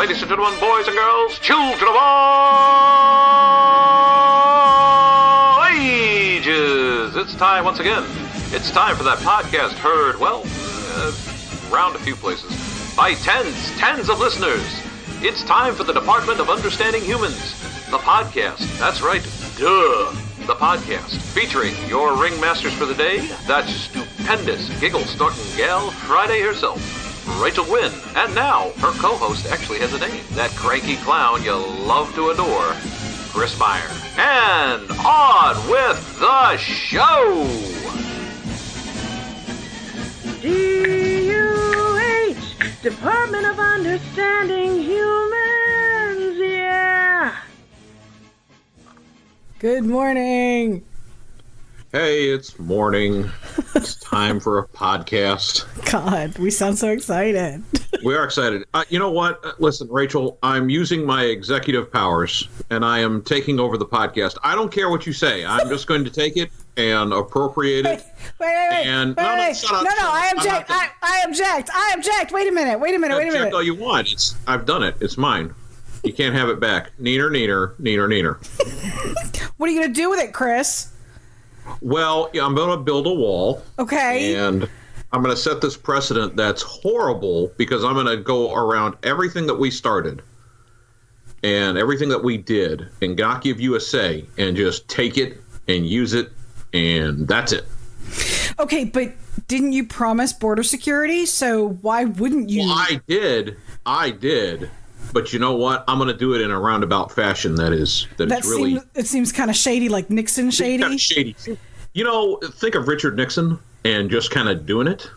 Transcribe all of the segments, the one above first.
ladies and gentlemen, boys and girls, children of all ages. It's time once again. It's time for that podcast heard, well, around a few places, by tens of listeners. It's time for the Department of Understanding Humans, the podcast. That's right, the podcast, featuring your ringmasters for the day, that stupendous giggle-snorting gal, Friday herself, Rachel Wynn, and now her co-host actually has a name, that cranky clown you love to adore, Kris Meyer. And on with the show! D.U.H, Department of Understanding Humans, yeah! Good morning. Hey, it's morning. It's time for a podcast. God, we sound so excited. We are excited. You know what? Listen, Rachel, I'm using my executive powers, and I am taking over the podcast. I don't care what you say. I'm just going to take it and appropriate it. Wait. And Shut up. I object. I object. Wait a minute. Object all you want. I've done it. It's mine. You can't have it back. Neener. What are you going to do with it, Kris? Well, I'm going to build a wall. Okay. And I'm going to set this precedent that's horrible, because I'm going to go around everything that we started and everything that we did and not give you a say and just take it and use it, and that's it. Okay, but didn't you promise border security? So why wouldn't you? Well, I did. But you know what? I'm going to do it in a roundabout fashion. It seems kind of shady, like Nixon shady. Kind of shady. You know, think of Richard Nixon and just kind of doing it.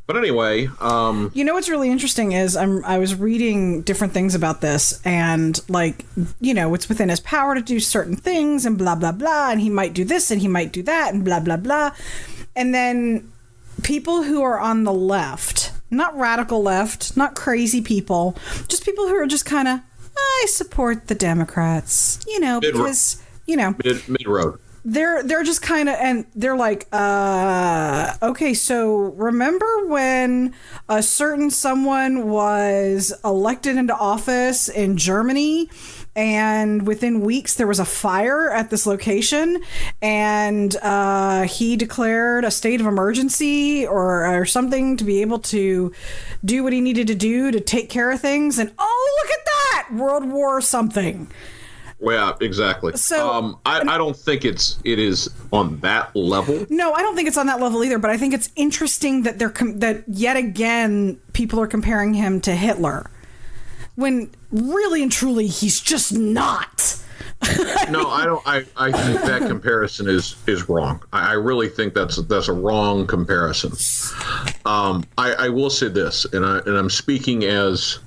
But anyway, you know what's really interesting is I was reading different things about this, and it's within his power to do certain things and blah blah blah, and he might do this and he might do that and blah blah blah, and then people who are on the left. Not radical left, not crazy people, just people who are just kind of, I support the Democrats, because, mid-road. They're just kind of, and they're like, okay, so remember when a certain someone was elected into office in Germany, and within weeks there was a fire at this location, and he declared a state of emergency or something to be able to do what he needed to do to take care of things, and oh, look at that, World War something. Yeah, exactly. So I don't think it is on that level. No, I don't think it's on that level either. But I think it's interesting that that yet again people are comparing him to Hitler, when really and truly he's just not. No, I don't. I think that comparison is wrong. I really think that's a wrong comparison. I will say this, and I'm speaking as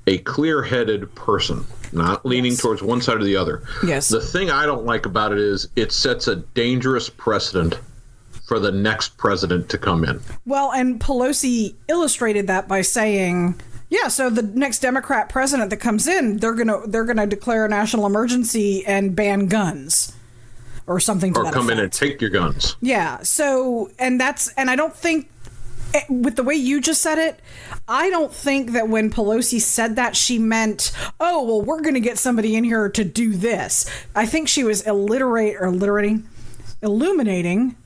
a clear-headed person, not leaning towards one side or the other. Yes. The thing I don't like about it is it sets a dangerous precedent for the next president to come in. Well, and Pelosi illustrated that by saying, yeah, so the next Democrat president that comes in, they're gonna declare a national emergency and ban guns or something to that effect. Or come in and take your guns. Yeah. So, and I don't think, with the way you just said it, I don't think that when Pelosi said that she meant, oh, well, we're going to get somebody in here to do this. I think she was illuminating alluding.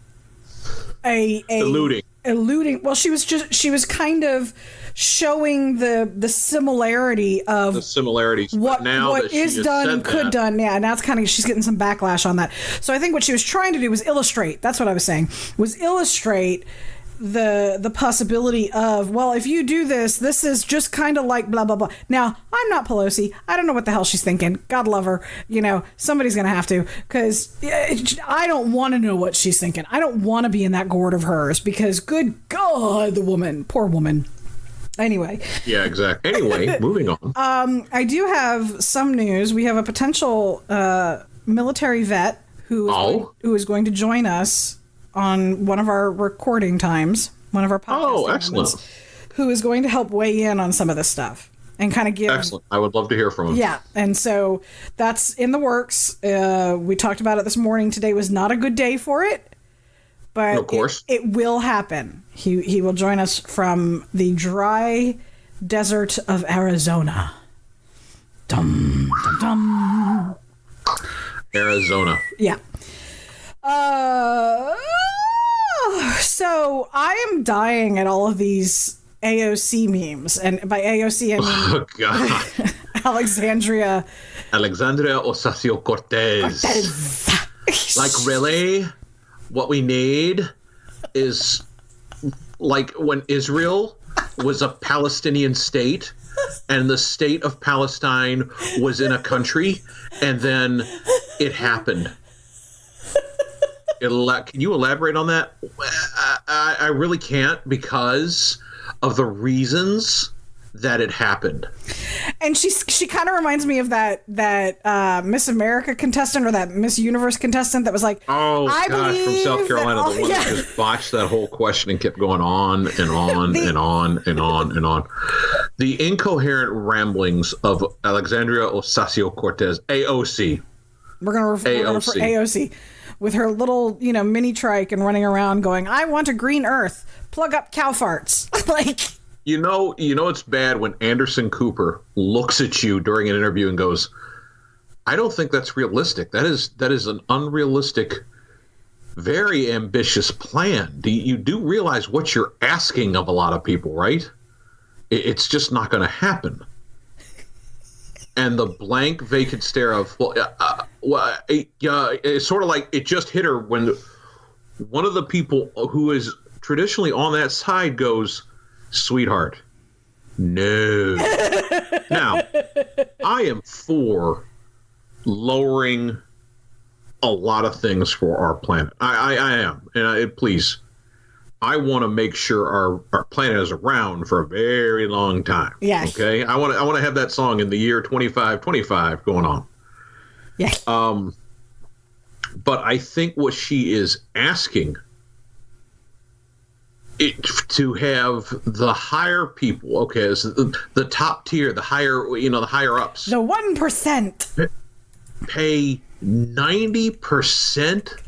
Well, she was kind of showing the similarity of the similarities. What is done and could done. Yeah, now it's kind of, she's getting some backlash on that. So I think what she was trying to do was illustrate. That's what I was saying. Was illustrate the possibility of, well, if you do this is just kind of like blah blah blah. Now, I'm not Pelosi. I don't know what the hell she's thinking. God love her. Somebody's gonna have to, because I don't want to know what she's thinking. I don't want to be in that gourd of hers, because good God, the woman, poor woman. Anyway. Yeah, exactly. Anyway, moving on. I do have some news. We have a potential military vet who is going to join us on one of our recording times, one of our podcasts. Oh, excellent. Who is going to help weigh in on some of this stuff and kind of give... Excellent. I would love to hear from him. Yeah, and so that's in the works. We talked about it this morning. Today was not a good day for it, but of course. It will happen. He will join us from the dry desert of Arizona. Dum, dum, dum. Arizona. Yeah. So I am dying at all of these AOC memes. And by AOC, I mean Oh, God. Alexandria Ocasio-Cortez. Like, really? What we need is, like, when Israel was a Palestinian state and the state of Palestine was in a country and then it happened. Can you elaborate on that? I really can't because of the reasons that it happened. And she kind of reminds me of that Miss America contestant or that Miss Universe contestant that was like, oh gosh, from South Carolina, the one that just botched that whole question and kept going on and on and on and on and on. The incoherent ramblings of Alexandria Ocasio-Cortez, AOC. We're gonna refer AOC with her little, mini trike and running around going, I want a green earth, plug up cow farts. Like, You know it's bad when Anderson Cooper looks at you during an interview and goes, I don't think that's realistic. That is an unrealistic, very ambitious plan. You do realize what you're asking of a lot of people, right? It's just not going to happen. And the blank, vacant stare of, it's sort of like it just hit her when one of the people who is traditionally on that side goes, sweetheart, no. Now, I am for lowering a lot of things for our planet. I am. And please, I want to make sure our planet is around for a very long time. Yes. Okay? I want to have that song in the year 2525 going on. Yes. But I think what she is asking to have the higher people, okay, so the top tier, the higher, the higher ups, the 1% pay 90%.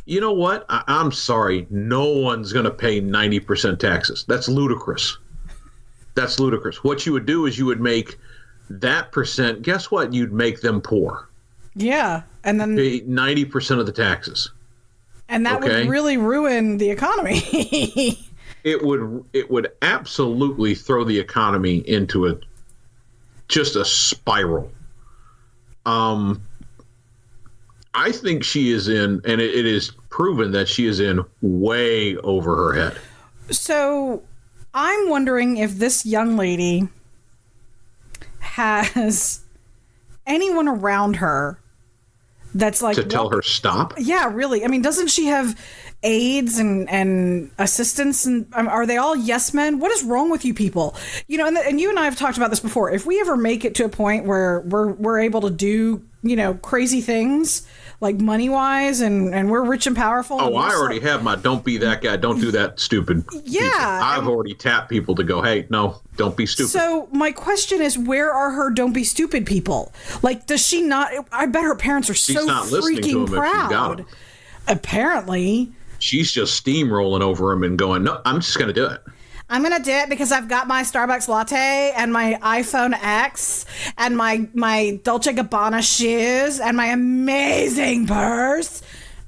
You know what? I'm sorry. No one's going to pay 90% taxes. That's ludicrous. That's ludicrous. What you would do is you would make that percent. Guess what? You'd make them poor. Yeah, and then pay 90% of the taxes. And that would really ruin the economy. It would absolutely throw the economy into just a spiral. I think she is in, and it is proven that she is in way over her head. So I'm wondering if this young lady has anyone around her that's like to tell her stop. Yeah, really. I mean, doesn't she have aides and assistants, and are they all yes men? What is wrong with you people? And you and I have talked about this before. If we ever make it to a point where we're able to do crazy things like money wise, and we're rich and powerful. Oh, I already have my don't be that guy, don't do that stupid. Yeah, I've already tapped people to go, hey, no, don't be stupid. So my question is, where are her don't be stupid people? Like, does she not? I bet her parents are so freaking proud. Apparently, she's just steamrolling over him and going, no, I'm just going to do it. I'm going to do it because I've got my Starbucks latte and my iPhone X and my Dolce & Gabbana shoes and my amazing purse.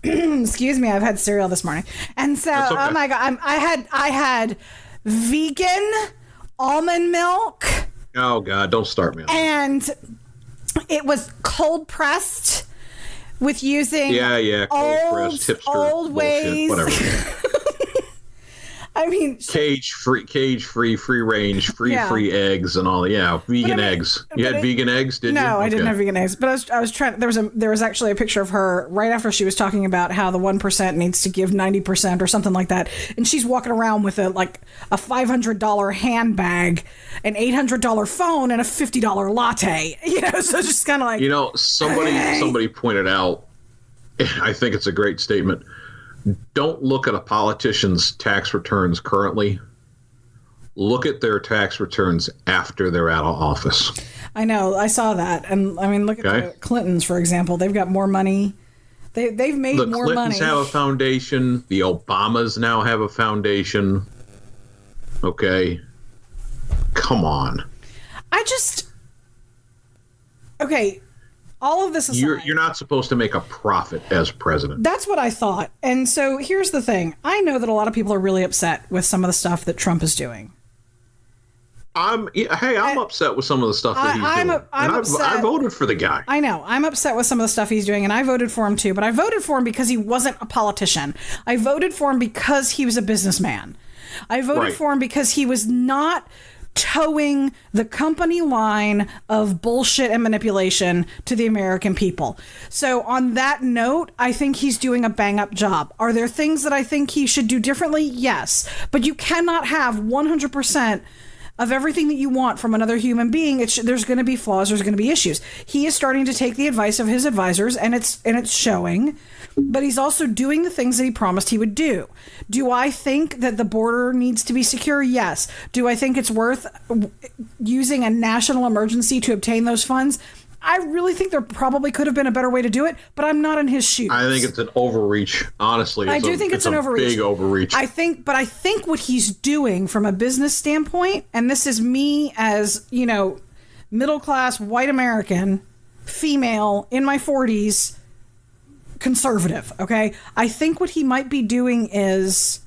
Excuse me, I've had cereal this morning. And so, okay. Oh my God, I had vegan almond milk. Oh God, don't start me on that. And it was cold pressed with using cold pressed hipster old ways. Whatever. I mean, cage free, free range, free eggs and all. Yeah, vegan eggs. You had vegan eggs, did you? No, I didn't have vegan eggs. But I was trying. There was actually a picture of her right after she was talking about how the 1% needs to give 90% or something like that, and she's walking around with a $500 handbag, an $800 phone, and a $50 latte. So it's just kind of like somebody pointed out. I think it's a great statement. Don't look at a politician's tax returns currently. Look at their tax returns after they're out of office. I know. I saw that. And I mean, look at the Clintons, for example. They've got more money. They've made more money. The Clintons have a foundation. The Obamas now have a foundation. Okay. come on. Okay, all of this aside, you're not supposed to make a profit as president. That's what I thought. And so here's the thing. I know that a lot of people are really upset with some of the stuff that Trump is doing. I'm upset with some of the stuff that he's doing. I'm upset. I voted for the guy. I know. I'm upset with some of the stuff he's doing, and I voted for him too. But I voted for him because he wasn't a politician. I voted for him because he was a businessman. I voted for him because he was not towing the company line of bullshit and manipulation to the American people. So on that note, I think he's doing a bang-up job. Are there things that I think he should do differently? Yes. But you cannot have 100% of everything that you want from another human being. There's going to be flaws. There's going to be issues. He is starting to take the advice of his advisors, and it's showing. But he's also doing the things that he promised he would do. Do I think that the border needs to be secure? Yes. Do I think it's worth using a national emergency to obtain those funds? I really think there probably could have been a better way to do it, but I'm not in his shoes. I think it's an overreach. Honestly, I do think it's an overreach. Big overreach. I think what he's doing from a business standpoint, and this is me as, middle class white American, female in my 40s, conservative. Okay, I think what he might be doing is,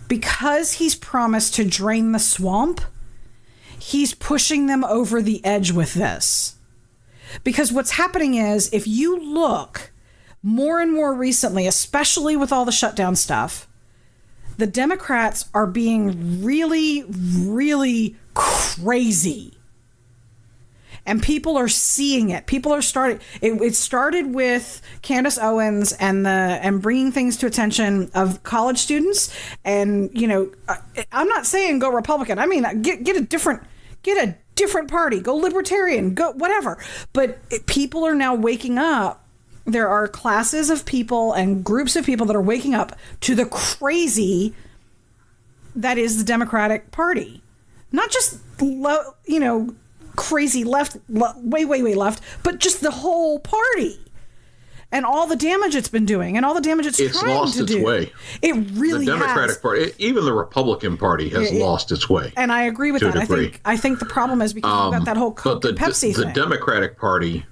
because he's promised to drain the swamp, he's pushing them over the edge with this. Because what's happening is, if you look more and more recently, especially with all the shutdown stuff, the Democrats are being really, really crazy. And people are seeing it. People are starting. It started with Candace Owens and bringing things to attention of college students. And, I'm not saying go Republican. I mean, get a different party, go libertarian, go whatever. But people are now waking up. There are classes of people and groups of people that are waking up to the crazy that is the Democratic Party. Not just, crazy left, way left, but just the whole party. And all the damage it's been doing, and all the damage it's trying to do. It's lost its way. It really has. The Democratic Party, even the Republican Party, has lost its way. And I agree with that. I think the problem is because you've got that whole Coke and Pepsi thing. The Democratic Party,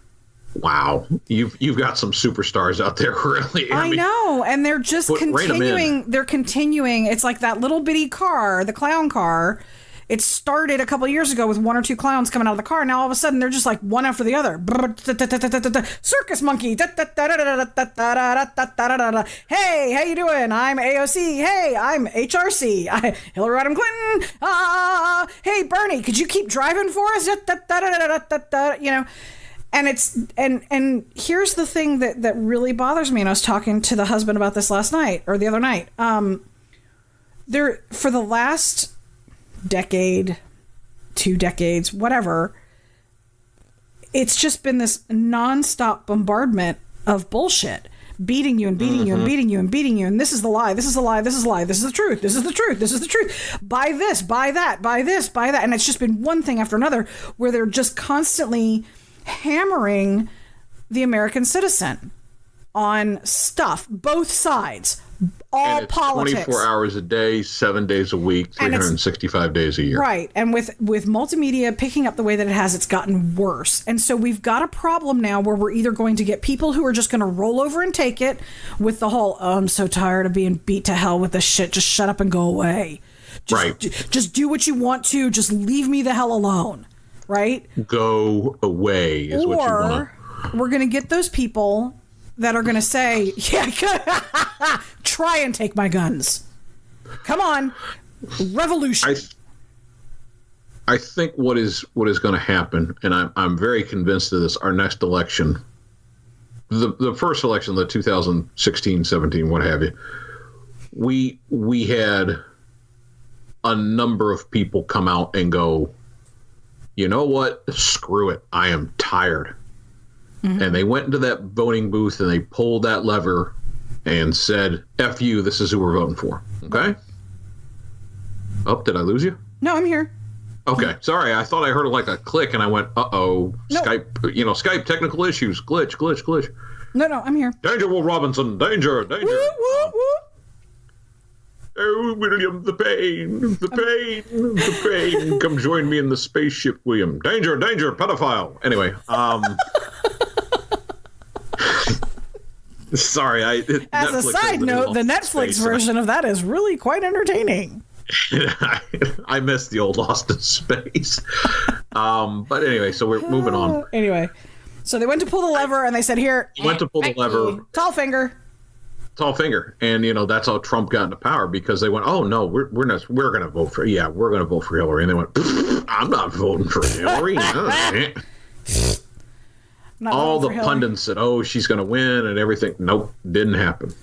wow, you've got some superstars out there, really. I know, and they're just continuing. They're continuing. It's like that little bitty car, the clown car. It started a couple of years ago with one or two clowns coming out of the car. Now all of a sudden they're just like one after the other. Circus monkey. Hey, how you doing? I'm AOC. Hey, I'm HRC. Hillary Rodham Clinton. Hey, Bernie, could you keep driving for us? And and here's the thing that really bothers me. And I was talking to the husband about this last night or the other night. There, for the last decade, 2 decades, whatever, it's just been this nonstop bombardment of bullshit, beating you and beating you and beating you and beating you, and this is the lie, this is the lie, this is the lie, this is the truth, this is the truth, this is the truth, buy this, buy that, buy this, buy that. And it's just been one thing after another where they're just constantly hammering the American citizen on stuff, both sides, all and it's politics. 24 hours a day, 7 days a week, 365 days a year. Right. And with multimedia picking up the way that it has, it's gotten worse. And so we've got a problem now where we're either going to get people who are just going to roll over and take it with the whole, I'm so tired of being beat to hell with this shit. Just shut up and go away. Just do what you want to. Just leave me the hell alone. Right? Go away is what you want. Or we're going to get those people that are going to say, yeah, try and take my guns. Come on. Revolution. I think what is going to happen, and I'm very convinced of this, our next election, the first election, the 2016, 17, what have you, we had a number of people come out and go, you know what? Screw it. I am tired. Mm-hmm. And they went into that voting booth and they pulled that lever and said, F you, this is who we're voting for. Okay? Oh, did I lose you? No, I'm here. Okay. Sorry. I thought I heard like a click and I went, uh-oh. No. Skype technical issues. Glitch. No, I'm here. Danger, Will Robinson. Danger. Woo, woo, woo. Oh, William, the pain, the pain, the pain. Come join me in the spaceship, William. Danger, danger, pedophile. Anyway, sorry. As a side note, the Netflix version of that is really quite entertaining. I missed the old Lost in Space. But anyway, so we're moving on. Anyway, so they went to pull the lever, and they said, "Here." Went to pull the lever. Tall finger. And that's how Trump got into power, because they went, "Oh no, we're going to vote for Hillary," and they went, "I'm not voting for Hillary." All the pundits said, "Oh, she's going to win," and everything. Nope, didn't happen.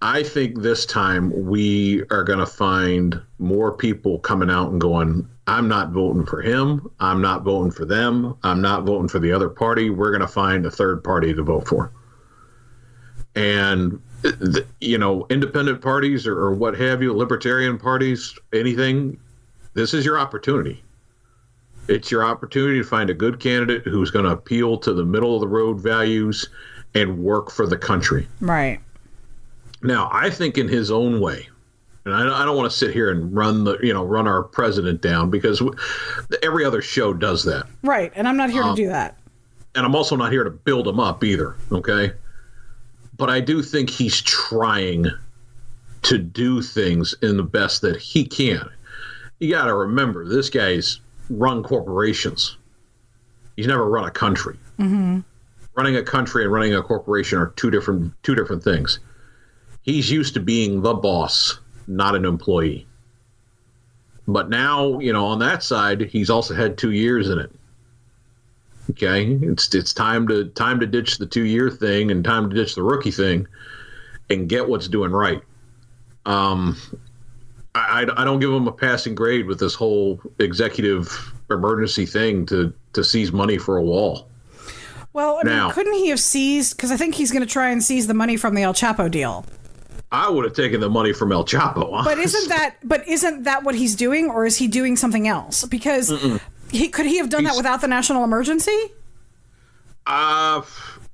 I think this time we are going to find more people coming out and going, "I'm not voting for him. I'm not voting for them. I'm not voting for the other party. We're going to find a third party to vote for." And, independent parties or what have you, libertarian parties, anything, this is your opportunity. It's your opportunity to find a good candidate who's going to appeal to the middle of the road values and work for the country. Right. Now, I think in his own way, and I don't want to sit here and run our president down, because every other show does that. Right. And I'm not here to do that. And I'm also not here to build him up either. Okay. But I do think he's trying to do things in the best that he can. You got to remember, this guy's run corporations. He's never run a country. Mm-hmm. Running a country and running a corporation are two different things. He's used to being the boss, not an employee. But now, on that side, he's also had 2 years in it. Okay, it's time to ditch the 2-year thing and time to ditch the rookie thing and get what's doing right. I don't give him a passing grade with this whole executive emergency thing to seize money for a wall. Well, couldn't he have seized? Because I think he's going to try and seize the money from the El Chapo deal. I would have taken the money from El Chapo. Honestly. But isn't that what he's doing, or is he doing something else? Because could he have done that without the national emergency? I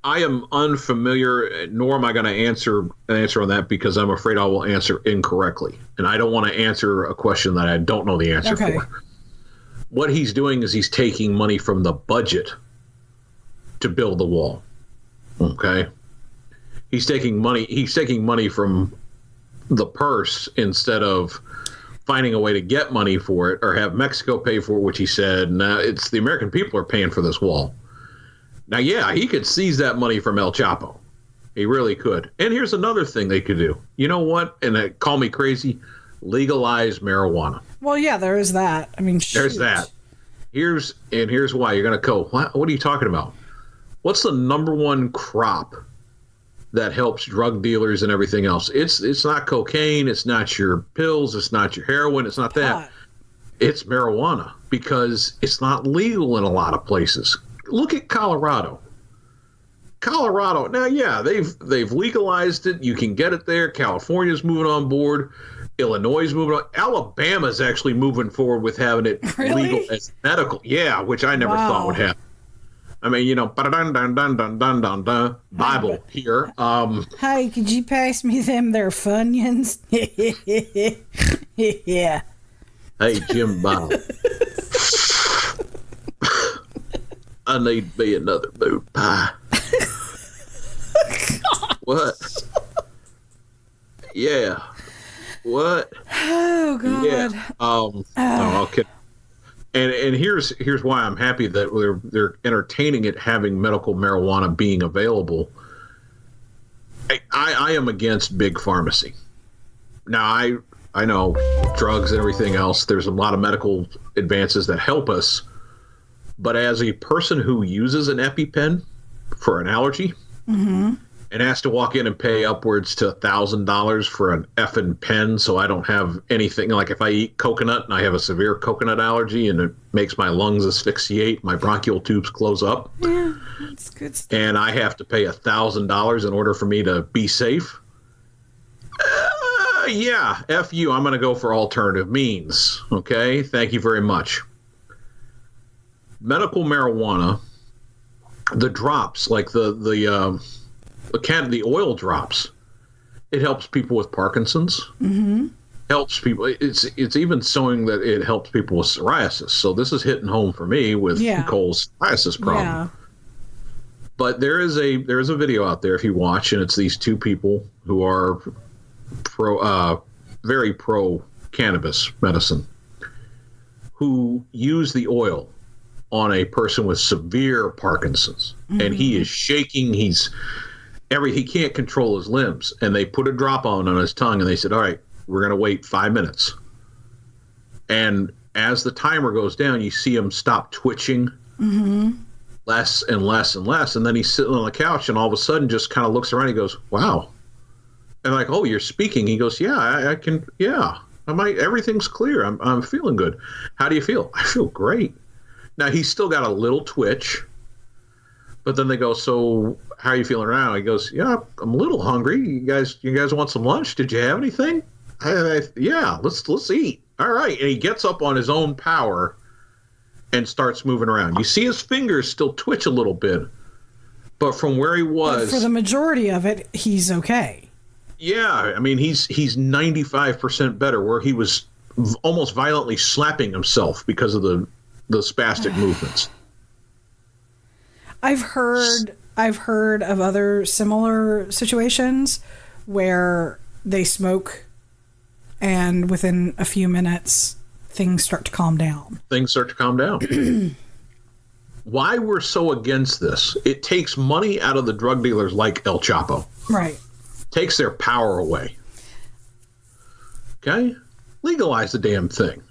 am unfamiliar, nor am I going to answer on that, because I'm afraid I will answer incorrectly, and I don't want to answer a question that I don't know the answer for. What he's doing is he's taking money from the budget to build the wall. Okay. He's taking money from the purse instead of finding a way to get money for it or have Mexico pay for it, which he said, now it's the American people are paying for this wall. Now, yeah, he could seize that money from El Chapo. He really could. And here's another thing they could do. You know what? And call me crazy, legalize marijuana. Well, yeah, there is that. I mean, shoot. There's that. Here's why. You're going to go, what are you talking about? What's the number one crop that helps drug dealers and everything else? It's not cocaine. It's not your pills. It's not your heroin. It's not that. It's marijuana, because it's not legal in a lot of places. Look at Colorado. Now, yeah, they've legalized it. You can get it there. California's moving on board. Illinois is moving on. Alabama's actually moving forward with having it legal as medical. Yeah, which I never thought would happen. I mean, Bible here. Hi, could you pass me them there Funyuns? Yeah. Hey, Jim Bob. I need me another mood pie. What? Yeah. What? Oh, God. Yeah. No, I'll kid. And here's why I'm happy that they're entertaining it, having medical marijuana being available. I am against big pharmacy. Now, I know drugs and everything else, there's a lot of medical advances that help us. But as a person who uses an EpiPen for an allergy and has to walk in and pay upwards to $1,000 for an effing pen, so I don't have anything, like if I eat coconut and I have a severe coconut allergy and it makes my lungs asphyxiate, my bronchial tubes close up. Yeah, that's good stuff. And I have to pay $1,000 in order for me to be safe. Yeah, F you, I'm going to go for alternative means. Okay, thank you very much. Medical marijuana, the drops, like the oil drops, It helps people with Parkinson's. Mm-hmm. Helps people. It's even showing that it helps people with psoriasis. So this is hitting home for me with Nicole's psoriasis problem. Yeah. But there is a video out there if you watch, and it's these two people who are very pro cannabis medicine, who use the oil on a person with severe Parkinson's, and he is shaking. He can't control his limbs, and they put a drop on his tongue, and they said, "All right, we're going to wait 5 minutes." And as the timer goes down, you see him stop twitching. Less and less and less, and then he's sitting on the couch, and all of a sudden just kind of looks around. He goes, "Wow!" And like, "Oh, you're speaking?" He goes, "Yeah, I can. Yeah, everything's clear. I'm feeling good. How do you feel?" "I feel great." Now he's still got a little twitch, but then they go, "So how are you feeling now?" He goes, "Yeah, I'm a little hungry. You guys want some lunch? Did you have anything?" "Yeah, let's eat." "All right." And he gets up on his own power and starts moving around. You see his fingers still twitch a little bit, but from where he was, but for the majority of it, he's okay. Yeah, I mean, he's 95% better, where he was almost violently slapping himself because of the spastic movements. I've heard of other similar situations where they smoke, and within a few minutes, things start to calm down. Why we're so against this? It takes money out of the drug dealers like El Chapo. Right. Takes their power away. Okay? Legalize the damn thing.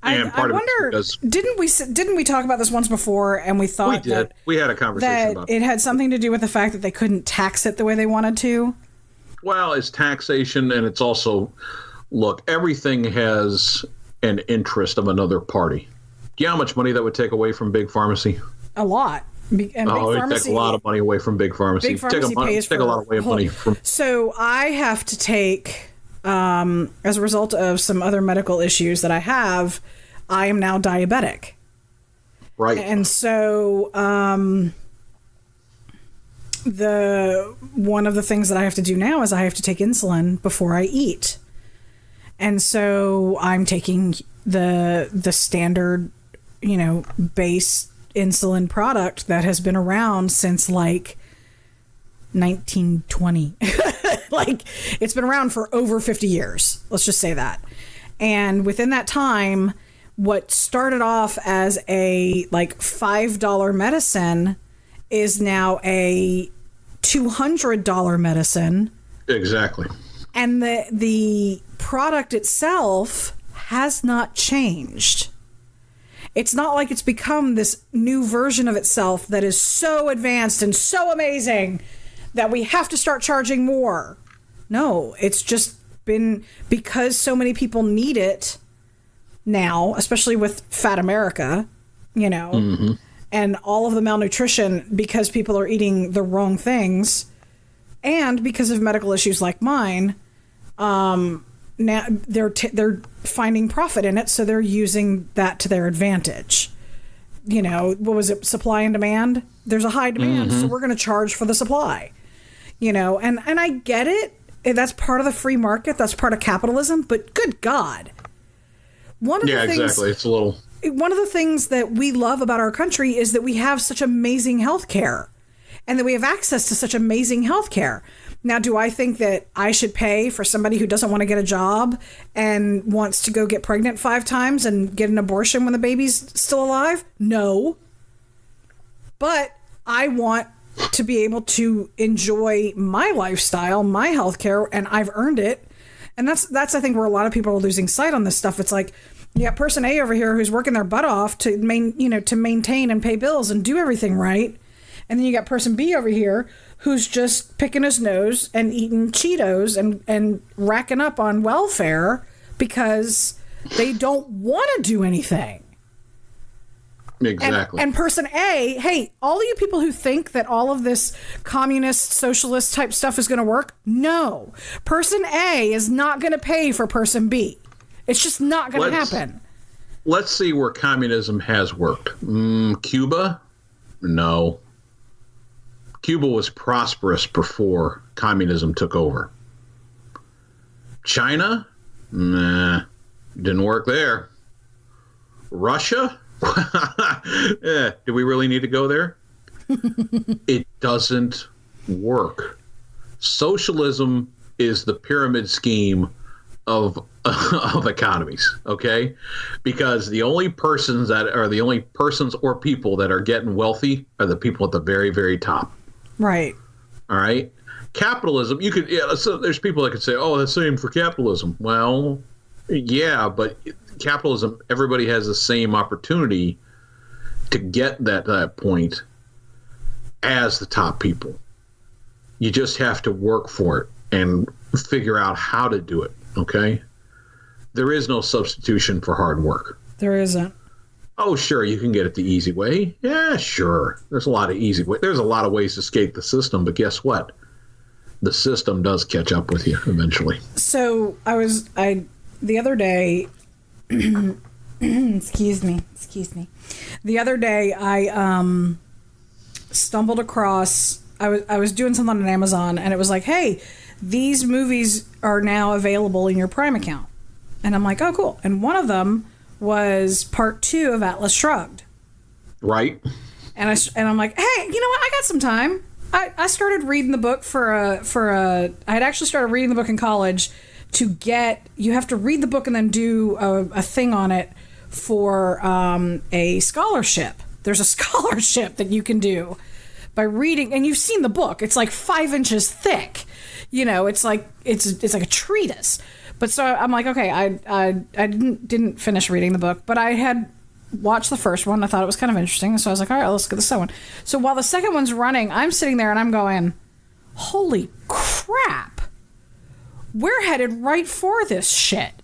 I wonder, didn't we talk about this once before, and we thought we did. We had a conversation about it. Had something to do with the fact that they couldn't tax it the way they wanted to? Well, it's taxation, and it's also, look, everything has an interest of another party. Do you know how much money that would take away from Big Pharmacy? A lot. And Big Pharmacy, it takes a lot of money away from Big Pharmacy. Big Pharmacy take a lot of money from. So I have to take, as a result of some other medical issues that I have, I am now diabetic. Right. And so one of the things that I have to do now is I have to take insulin before I eat. And so I'm taking the standard, base insulin product that has been around since like 1920. Like, it's been around for over 50 years. Let's just say that. And within that time, what started off as a like $5 medicine is now a $200 medicine. Exactly. And the product itself has not changed. It's not like it's become this new version of itself that is so advanced and so amazing that we have to start charging more. No, it's just been because so many people need it now, especially with fat America, and all of the malnutrition because people are eating the wrong things, and because of medical issues like mine. Now they're finding profit in it, so they're using that to their advantage. What was it? Supply and demand. There's a high demand, so we're going to charge for the supply. And I get it. That's part of the free market. That's part of capitalism. But good God, exactly. It's a little. One of the things that we love about our country is that we have such amazing health care, and that we have access to such amazing health care. Now, do I think that I should pay for somebody who doesn't want to get a job and wants to go get pregnant 5 times and get an abortion when the baby's still alive? No. But I want to be able to enjoy my lifestyle, my healthcare, and I've earned it. And that's I think where a lot of people are losing sight on this stuff. It's like, you got person A over here who's working their butt off to maintain and pay bills and do everything right. And then you got person B over here who's just picking his nose and eating Cheetos and racking up on welfare because they don't want to do anything. Exactly. And person A, hey, all of you people who think that all of this communist, socialist type stuff is going to work, no. Person A is not going to pay for person B. It's just not going to happen. Let's see where communism has worked. Cuba? No. Cuba was prosperous before communism took over. China? Nah, didn't work there. Russia? Yeah, do we really need to go there? It doesn't work. Socialism is the pyramid scheme of economies, okay? Because the only persons or people that are getting wealthy are the people at the very, very top. Right. All right. Capitalism, so there's people that could say, oh, that's the same for capitalism. Well, yeah, but capitalism, everybody has the same opportunity to get that point as the top people. You just have to work for it and figure out how to do it, okay? There is no substitution for hard work. There isn't. Oh, sure, you can get it the easy way. Yeah, sure. There's a lot of easy ways. There's a lot of ways to escape the system, but guess what? The system does catch up with you eventually. So the other day, excuse me. The other day I stumbled across, I was doing something on Amazon and it was like, hey, these movies are now available in your Prime account. And I'm like, oh, cool. And one of them was part 2 of Atlas Shrugged. Right. And I'm like, hey, you know what? I got some time. I started reading the book I had actually started reading the book in college you have to read the book and then do a thing on it for a scholarship. There's a scholarship that you can do by reading, and you've seen the book. It's like 5 inches thick. It's like it's like a treatise. But so I'm like, okay, I didn't finish reading the book, but I had watched the first one. I thought it was kind of interesting. So I was like, all right, let's get the second one. So while the second one's running, I'm sitting there and I'm going, holy crap. We're headed right for this shit.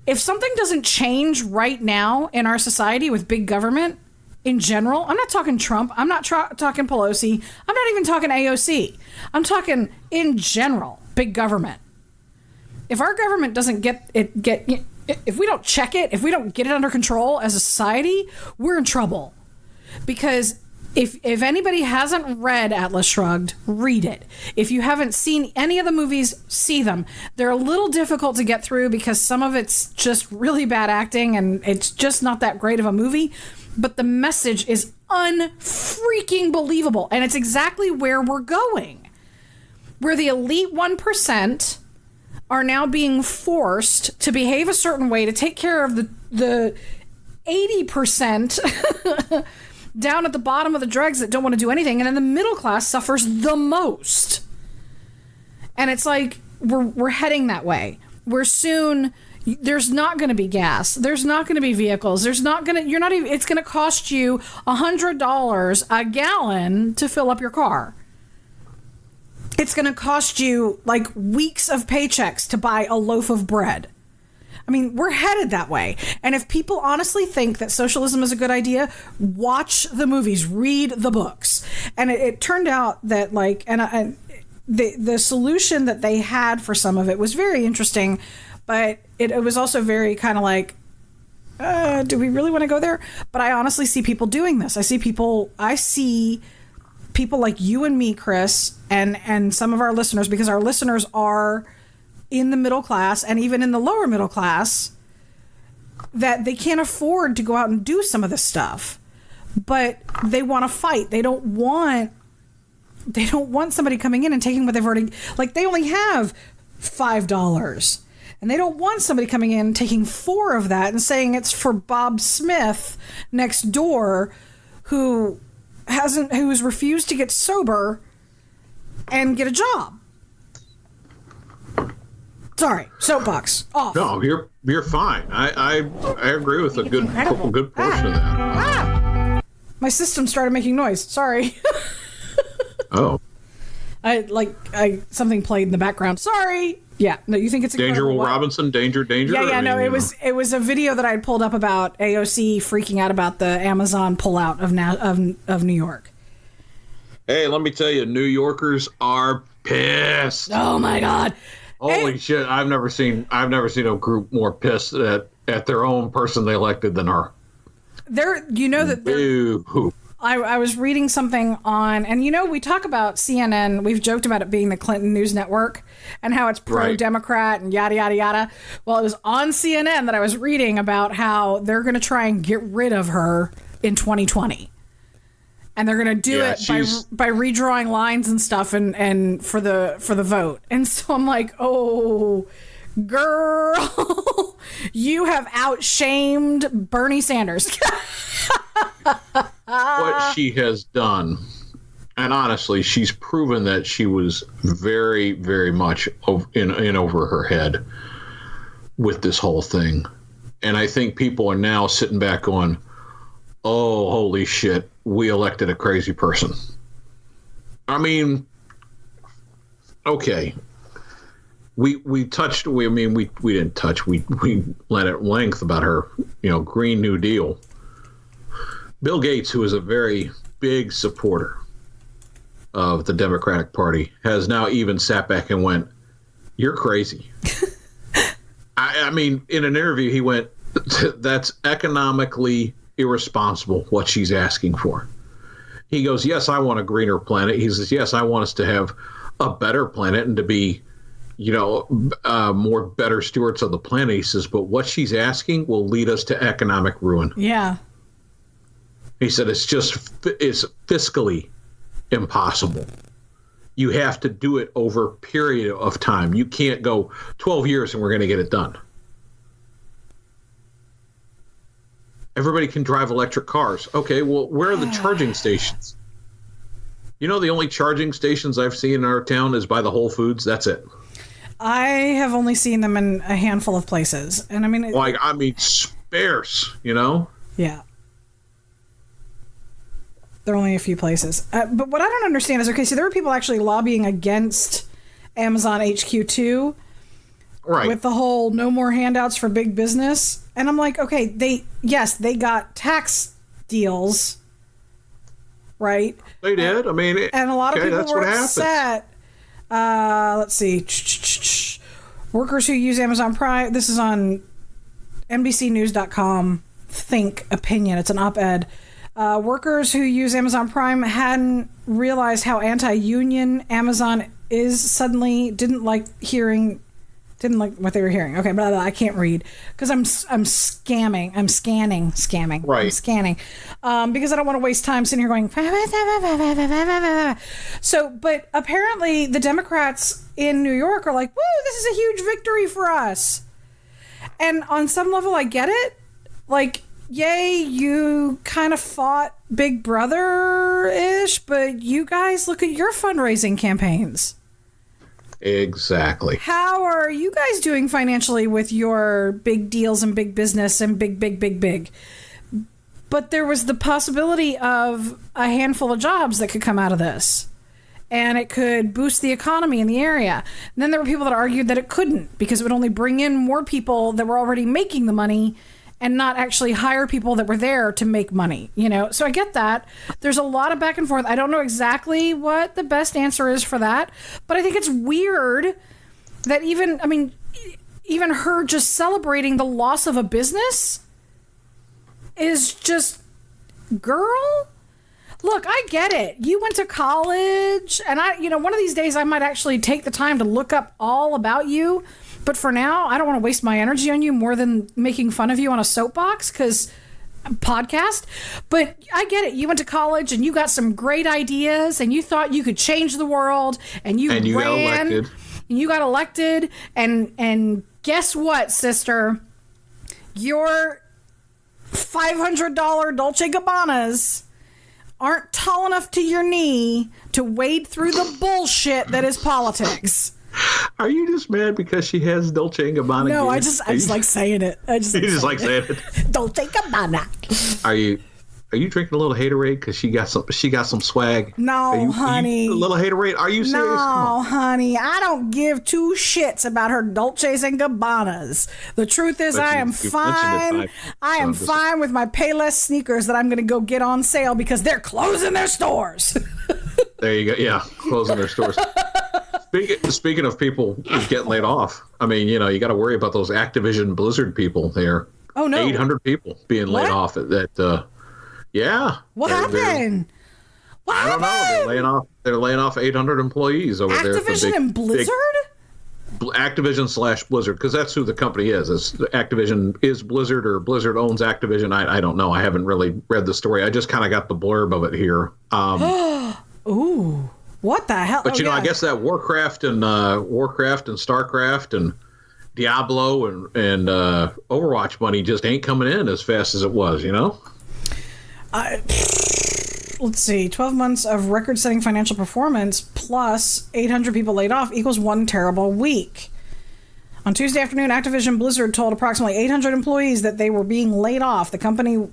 If something doesn't change right now in our society with big government in general, I'm not talking Trump, I'm not talking Pelosi, I'm not even talking AOC. I'm talking in general, big government. If our government doesn't if we don't check it, if we don't get it under control as a society, we're in trouble. Because if anybody hasn't read Atlas Shrugged, read it. If you haven't seen any of the movies, see them. They're a little difficult to get through because some of it's just really bad acting and it's just not that great of a movie. But the message is unfreaking believable. And it's exactly where we're going. Where the elite 1% are now being forced to behave a certain way to take care of the 80% down at the bottom of the dregs that don't want to do anything, and then the middle class suffers the most. And it's like we're heading that way. There's not going to be gas. There's not going to be vehicles. It's going to cost you $100 a gallon to fill up your car. It's going to cost you like weeks of paychecks to buy a loaf of bread. I mean, we're headed that way. And if people honestly think that socialism is a good idea, watch the movies, read the books. And it turned out that the solution that they had for some of it was very interesting, but it was also very kind of like, do we really want to go there? But I honestly see people doing this. I see people like you and me, Kris, and some of our listeners, because our listeners are in the middle class and even in the lower middle class, that they can't afford to go out and do some of this stuff, but they want to fight. They don't want somebody coming in and taking what they've already, like they only have $5, and they don't want somebody coming in and taking 4 of that and saying it's for Bob Smith next door who's refused to get sober and get a job. Sorry, soapbox off. No, you're fine. I agree with a good portion of that. My system started making noise. Sorry. Oh. Something played in the background. Sorry. Yeah. No, you think it's Danger Will Robinson? Danger. Yeah. No, it was a video that I had pulled up about AOC freaking out about the Amazon pullout of New York. Hey, let me tell you, New Yorkers are pissed. Oh my God. Holy shit! I've never seen a group more pissed at their own person they elected than her. Boo. I was reading something on, and we talk about CNN. We've joked about it being the Clinton News Network and how it's pro-Democrat and yada, yada, yada. Well, it was on CNN that I was reading about how they're going to try and get rid of her in 2020. And they're going to do it by redrawing lines and stuff and for the vote. And so I'm like, oh, girl, you have outshamed Bernie Sanders. What she has done, and honestly, she's proven that she was very, very much in over her head with this whole thing. And I think people are now sitting back going, oh, holy shit, we elected a crazy person. I mean, okay. We didn't touch, we let at length about her, Green New Deal. Bill Gates, who is a very big supporter of the Democratic Party, has now even sat back and went, you're crazy. I mean, in an interview, he went, that's economically irresponsible what she's asking for. He goes, yes, I want a greener planet. He says, yes, I want us to have a better planet and to be, more better stewards of the planet. He says, but what she's asking will lead us to economic ruin. Yeah. He said, it's fiscally impossible. You have to do it over a period of time. You can't go 12 years and we're going to get it done. Everybody can drive electric cars. Okay, well, where are the charging stations? The only charging stations I've seen in our town is by the Whole Foods. That's it. I have only seen them in a handful of places. And I mean... sparse, Yeah. There are only a few places. But what I don't understand is, okay, so there were people actually lobbying against Amazon HQ2. Right. With the whole no more handouts for big business. And I'm like, okay, they got tax deals, right? They did. I mean, and a lot of people that's were what upset. Let's see. Workers who use Amazon Prime. This is on NBCnews.com. Think opinion. It's an op-ed. Workers who use Amazon Prime hadn't realized how anti-union Amazon is. Suddenly didn't like what they were hearing. Okay, blah, blah, I can't read because I'm scanning. Right. I'm scanning because I don't want to waste time sitting here going. So, but apparently the Democrats in New York are like, woo, this is a huge victory for us. And on some level, I get it. Like, yay, you kind of fought Big Brother-ish, but you guys look at your fundraising campaigns. Exactly. How are you guys doing financially with your big deals and big business and big? But there was the possibility of a handful of jobs that could come out of this. And it could boost the economy in the area. And then there were people that argued that it couldn't because it would only bring in more people that were already making the money and not actually hire people that were there to make money, So I get that. There's a lot of back and forth. I don't know exactly what the best answer is for that, but I think it's weird that even her just celebrating the loss of a business is just, girl, look, I get it. You went to college and one of these days I might actually take the time to look up all about you. But for now, I don't want to waste my energy on you more than making fun of you on a soapbox podcast. But I get it. You went to college and you got some great ideas and you thought you could change the world and you ran got elected. And you got elected. And guess what, sister? Your $500 Dolce & Gabbanas aren't tall enough to your knee to wade through the bullshit that is politics. Are you just mad because she has Dolce & Gabbana? No, I just like saying it. You just like saying it. Dolce & Gabbana. Are you drinking a little haterade because she got some swag? No, honey. A little haterade? Are you serious? No, honey. I don't give two shits about her Dolces and Gabbanas. The truth is, I am fine. I am fine with my Payless sneakers that I'm going to go get on sale because they're closing their stores. There you go. Yeah, closing their stores. Speaking of people getting laid off, I mean, you got to worry about those Activision Blizzard people there. Oh, no. 800 people being laid off at Yeah. What happened? What I don't happened? know. They're laying off 800 employees over there. Activision and Blizzard? Activision / Blizzard, because that's who the company is. Activision is Blizzard, or Blizzard owns Activision. I don't know. I haven't really read the story. I just kind of got the blurb of it here. Ooh, what the hell? But I guess that Warcraft and StarCraft and Diablo and Overwatch money just ain't coming in as fast as it was. Let's see, 12 months of record-setting financial performance plus 800 people laid off equals one terrible week. On Tuesday afternoon, Activision Blizzard told approximately 800 employees that they were being laid off. The company,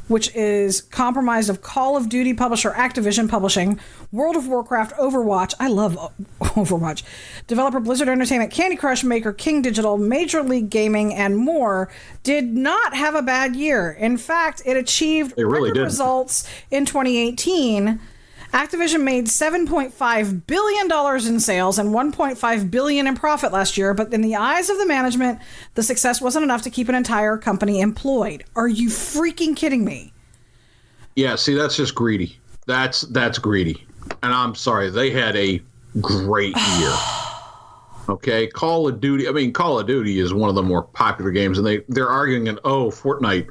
which is comprised of Call of Duty publisher Activision Publishing, World of Warcraft, Overwatch, I love Overwatch, developer Blizzard Entertainment, Candy Crush maker King Digital, Major League Gaming, and more, did not have a bad year. In fact, it achieved record results in 2018. Activision made $7.5 billion in sales and $1.5 billion in profit last year, but in the eyes of the management, the success wasn't enough to keep an entire company employed. Are you freaking kidding me? Yeah, see, that's just greedy. That's greedy. And I'm sorry, they had a great year. Okay, Call of Duty is one of the more popular games, and they're arguing Fortnite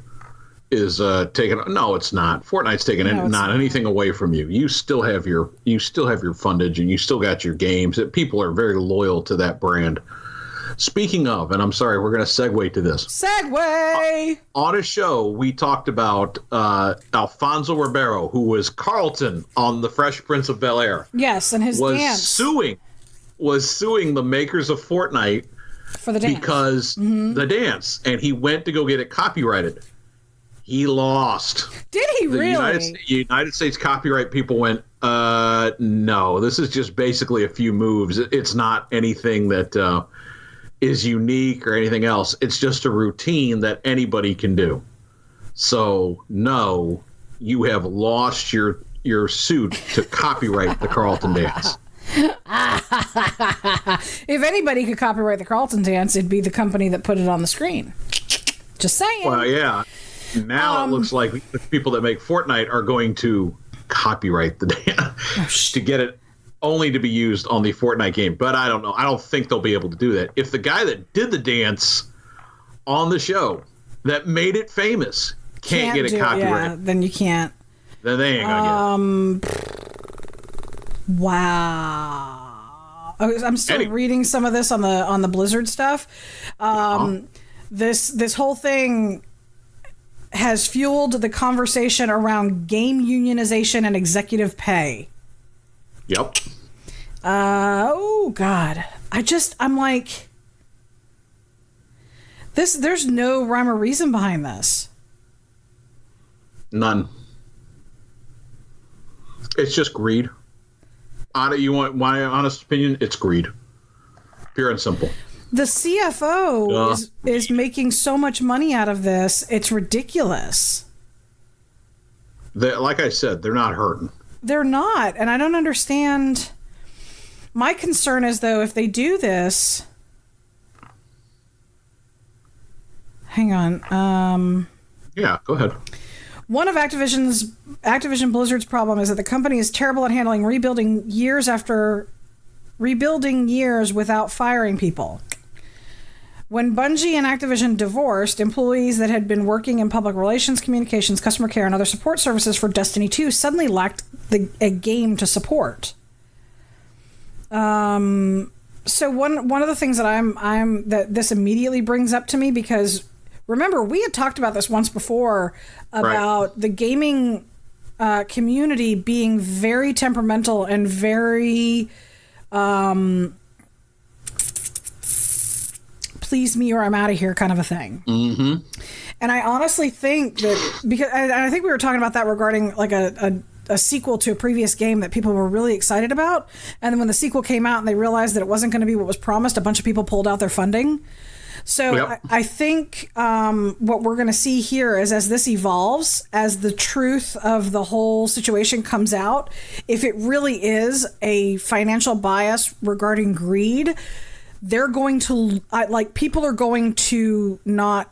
is taking. No, it's not. Fortnite's taking anything away from you. You still have your fundage, and you still got your games. People are very loyal to that brand. Speaking of, and I'm sorry, we're going to segue to this. Segue! On a show, we talked about Alfonso Ribeiro, who was Carlton on The Fresh Prince of Bel-Air. Yes, and his dance. Was suing the makers of Fortnite for the dance. Because the dance, and he went to go get it copyrighted. He lost. Did he really? United States copyright people went, no, this is just basically a few moves. It's not anything that is unique or anything else. It's just a routine that anybody can do. So, no, you have lost your suit to copyright the Carlton dance. If anybody could copyright the Carlton dance, it'd be the company that put it on the screen. Just saying. Well, yeah. Now it looks like the people that make Fortnite are going to copyright the dance to get it only to be used on the Fortnite game. But I don't know. I don't think they'll be able to do that. If the guy that did the dance on the show that made it famous can't get it copyrighted, yeah, then you can't. Then they ain't gonna get it. Wow. I'm still reading some of this on the Blizzard stuff. This whole thing has fueled the conversation around game unionization and executive pay. Yep. Oh God. I'm like, there's no rhyme or reason behind this. None. It's just greed. You want my honest opinion? It's greed. Pure and simple. The CFO is making so much money out of this. It's ridiculous. Like I said, they're not hurting. They're not. And I don't understand. My concern is, though, if they do this... Hang on. Yeah, go ahead. One of Activision Blizzard's problem is that the company is terrible at handling rebuilding years without firing people. When Bungie and Activision divorced, employees that had been working in public relations, communications, customer care, and other support services for Destiny 2 suddenly lacked a game to support. So one of the things that that this immediately brings up to me, because remember, we had talked about this once before about the gaming community being very temperamental and very please me or I'm out of here kind of a thing. Mm-hmm. And I honestly think that, because I think we were talking about that regarding like a sequel to a previous game that people were really excited about. And then when the sequel came out and they realized that it wasn't going to be what was promised, a bunch of people pulled out their funding. So yep. I think what we're going to see here is, as this evolves, as the truth of the whole situation comes out, if it really is a financial bias regarding greed, they're going to, people are going to not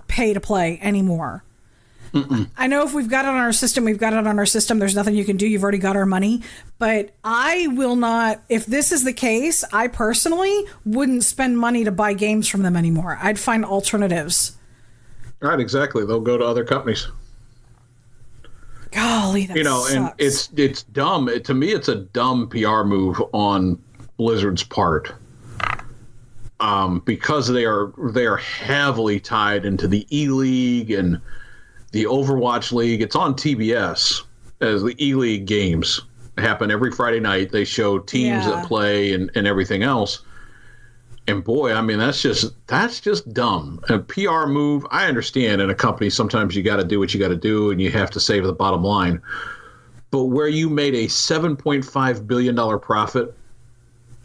pay to play anymore. I know if we've got it on our system, we've got it on our system. There's nothing you can do. You've already got our money. But I will not, if this is the case, I personally wouldn't spend money to buy games from them anymore. I'd find alternatives. Right, exactly. They'll go to other companies. Golly, that sucks. And it's dumb. To me, it's a dumb PR move on Blizzard's part. Because they are heavily tied into the E-League and the Overwatch League. It's on TBS as the E-League games happen every Friday night. They show teams that play and everything else. And boy, I mean, that's just dumb. A PR move, I understand in a company, sometimes you got to do what you got to do and you have to save the bottom line. But where you made a $7.5 billion profit,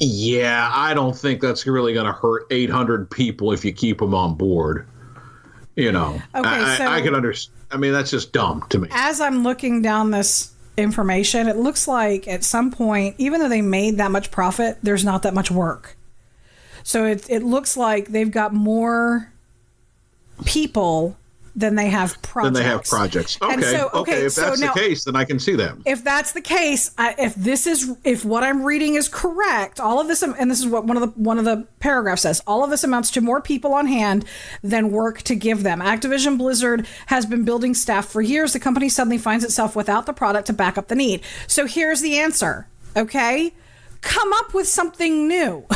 yeah, I don't think that's really going to hurt 800 people if you keep them on board. Okay, I can understand. I mean, that's just dumb to me. As I'm looking down this information, it looks like at some point, even though they made that much profit, there's not that much work. So it looks like they've got more people than they have projects. Okay. If that's the case, then I can see that. If that's the case, if what I'm reading is correct, all of this, and this is what one of the paragraphs says, all of this amounts to more people on hand than work to give them. Activision Blizzard has been building staff for years. The company suddenly finds itself without the product to back up the need. So here's the answer. Okay, come up with something new.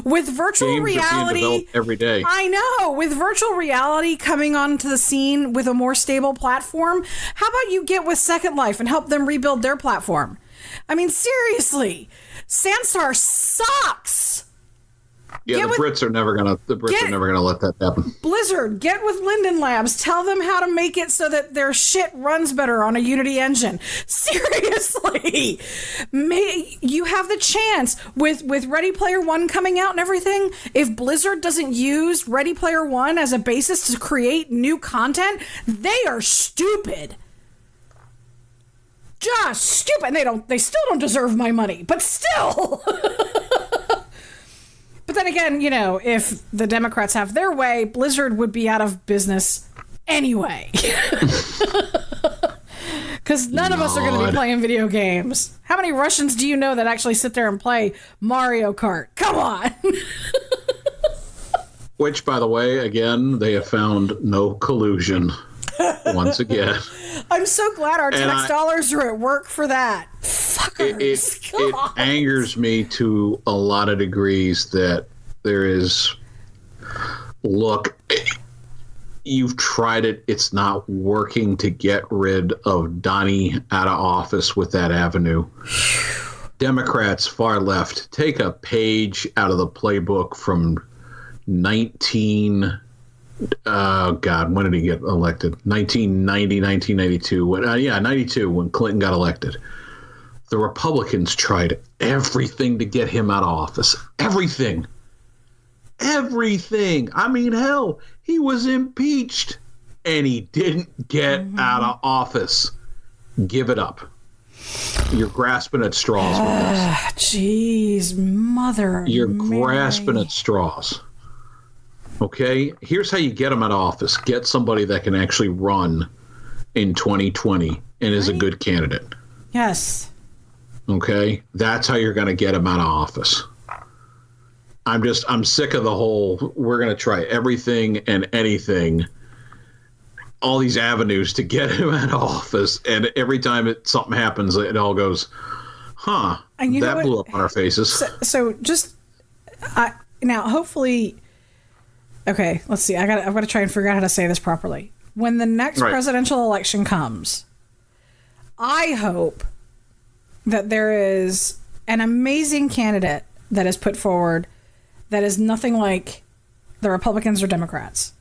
With virtual reality every day. I know. With virtual reality coming onto the scene with a more stable platform, how about you get with Second Life and help them rebuild their platform? I mean, seriously, Sansar sucks. Yeah, the Brits are never gonna let that happen. Blizzard, get with Linden Labs. Tell them how to make it so that their shit runs better on a Unity engine. Seriously, you have the chance with Ready Player One coming out and everything. If Blizzard doesn't use Ready Player One as a basis to create new content, they are stupid. Just stupid. And they still don't deserve my money, but still. But then again, if the Democrats have their way, Blizzard would be out of business anyway. Because none of us are going to be playing video games. How many Russians do you know that actually sit there and play Mario Kart? Come on. Which, by the way, again, they have found no collusion once again. I'm so glad our tax dollars are at work for that. Fuckers. It angers me to a lot of degrees that there is, look, you've tried it. It's not working to get rid of Donnie out of office with that avenue. Democrats, far left, take a page out of the playbook from when did he get elected? 1990, 1992. 92 when Clinton got elected. The Republicans tried everything to get him out of office. Everything. I mean, hell, he was impeached and he didn't get out of office. Give it up. You're grasping at straws with this. Jeez, mother. You're Mary. grasping at straws. Okay, here's how you get them out of office. Get somebody that can actually run in 2020 and is a good candidate. Yes. Okay, that's how you're going to get him out of office. I'm sick of the whole, we're going to try everything and anything, all these avenues to get him out of office. And every time something happens, it all goes, that blew up on our faces. So just, now hopefully... Okay, let's see. I've got to try and figure out how to say this properly. When the next presidential election comes, I hope that there is an amazing candidate that is put forward that is nothing like the Republicans or Democrats.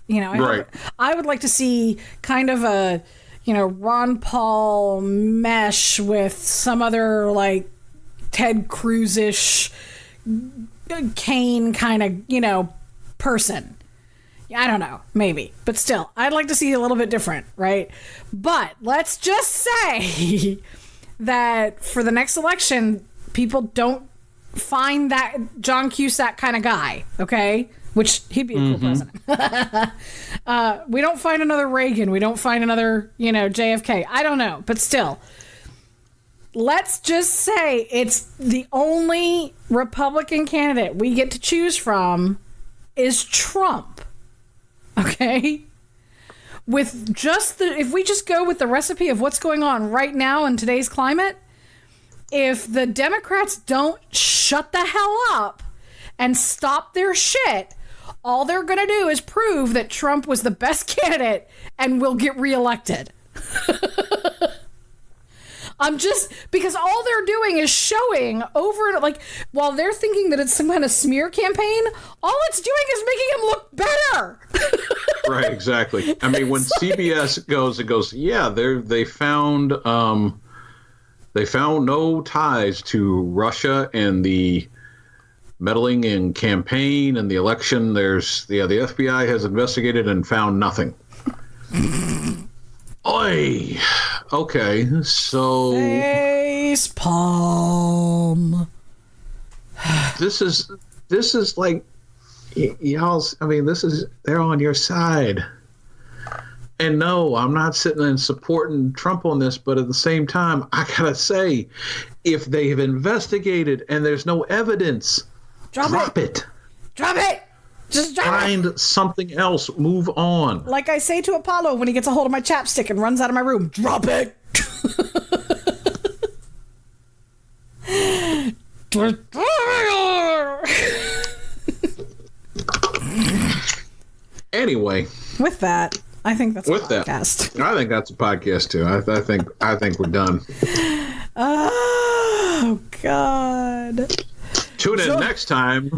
I would like to see kind of a, Ron Paul mesh with some other like Ted Cruz-ish, Kane kind of, person. I don't know, maybe, but still, I'd like to see a little bit different, right? But let's just say that for the next election, people don't find that John Cusack kind of guy, okay? which he'd be a cool president. We don't find another Reagan. We don't find another, JFK. I don't know. But still, let's just say it's the only Republican candidate we get to choose from is Trump. Okay? With just if we just go with the recipe of what's going on right now in today's climate, if the Democrats don't shut the hell up and stop their shit, all they're going to do is prove that Trump was the best candidate and will get reelected. Because all they're doing is showing over, like, while they're thinking that it's some kind of smear campaign, all it's doing is making him look better. Right, exactly. I mean, when CBS goes, yeah, they found no ties to Russia and the meddling in campaign and the election. The FBI has investigated and found nothing. Oi. Okay, so face palm. This is like y'all. I mean, they're on your side. And no, I'm not sitting and supporting Trump on this, but at the same time, I gotta say, if they have investigated and there's no evidence, drop it. Drop it. Just drop Find it. something else. Move on. Like I say to Apollo when he gets a hold of my chapstick and runs out of my room, drop it. Anyway, with that, I think that's a podcast. I think that's a podcast too. I think we're done. Oh God. Tune in next time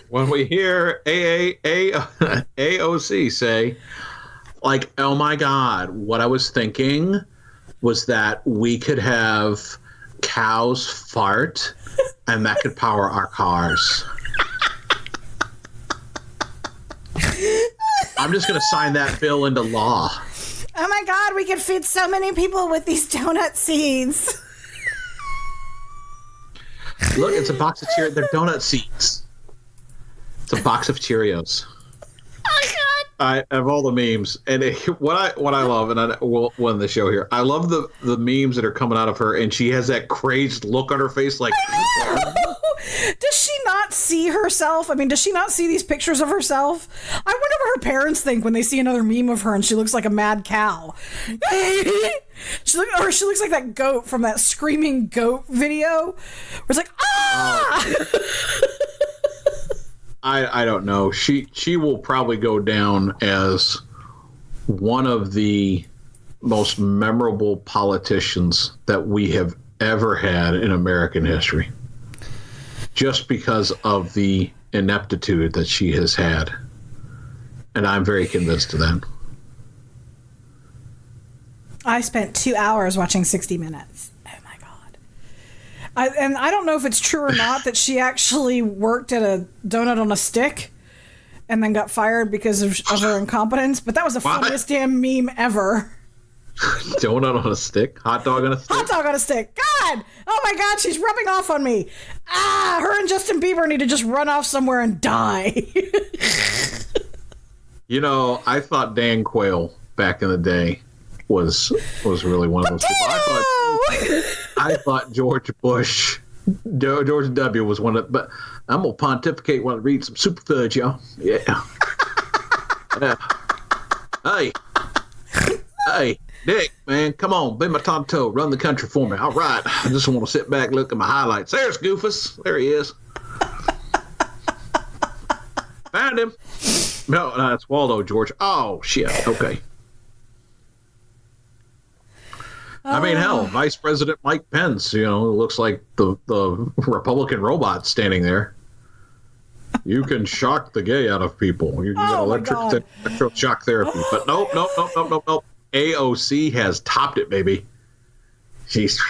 when we hear AOC say, like, oh my God, what I was thinking was that we could have cows fart and that could power our cars. I'm just going to sign that bill into law. Oh my God, we could feed so many people with these donut seeds. Look, it's a box of Cheerios. They're donut seeds. It's a box of Cheerios. Oh God! I have all the memes, and what I love, and we'll end the show here. I love the memes that are coming out of her, and she has that crazed look on her face, like. Does she not see herself? I mean, does she not see these pictures of herself? I wonder what her parents think when they see another meme of her and she looks like a mad cow. She looks like that goat from that screaming goat video where it's like, ah! I don't know. She will probably go down as one of the most memorable politicians that we have ever had in American history. Just because of the ineptitude that she has had. And I'm very convinced of that. I spent 2 hours watching 60 Minutes. Oh my God. I don't know if it's true or not that she actually worked at a donut on a stick and then got fired because of her incompetence, but that was the funniest damn meme ever. Donut on a stick? Hot dog on a stick? Hot dog on a stick. God! Oh my God, she's rubbing off on me. Ah, her and Justin Bieber need to just run off somewhere and die. You know, I thought Dan Quayle back in the day was really one of those people. I thought George Bush, George W. was one of, but I'm gonna pontificate while I read some super fudge, y'all. Yeah. Hey, Dick, man, come on, be my top toe, run the country for me. All right, I just want to sit back, look at my highlights. There's Goofus. There he is. Found him. No, it's Waldo, George. Oh, shit. Okay. I mean, hell, Vice President Mike Pence, looks like the Republican robot standing there. You can shock the gay out of people. You can get electroshock therapy. But nope. AOC has topped it, baby. She's.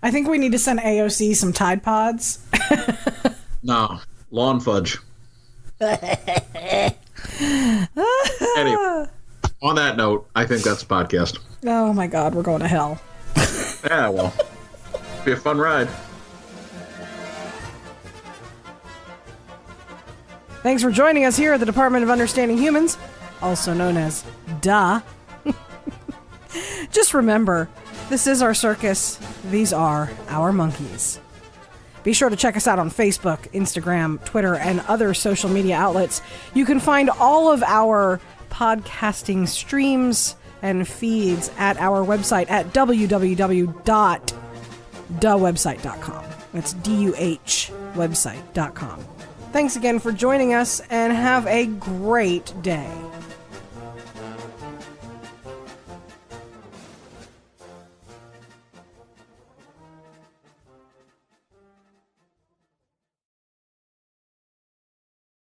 I think we need to send AOC some Tide Pods. No, lawn fudge. Anyway, on that note, I think that's a podcast. Oh my God, we're going to hell. Yeah, well, be a fun ride. Thanks for joining us here at the Department of Understanding Humans, also known as DUH. Just remember, this is our circus. These are our monkeys. Be sure to check us out on Facebook, Instagram, Twitter, and other social media outlets. You can find all of our podcasting streams and feeds at our website at www.dawebsite.com. That's D.U.H website.com. Thanks again for joining us, and have a great day.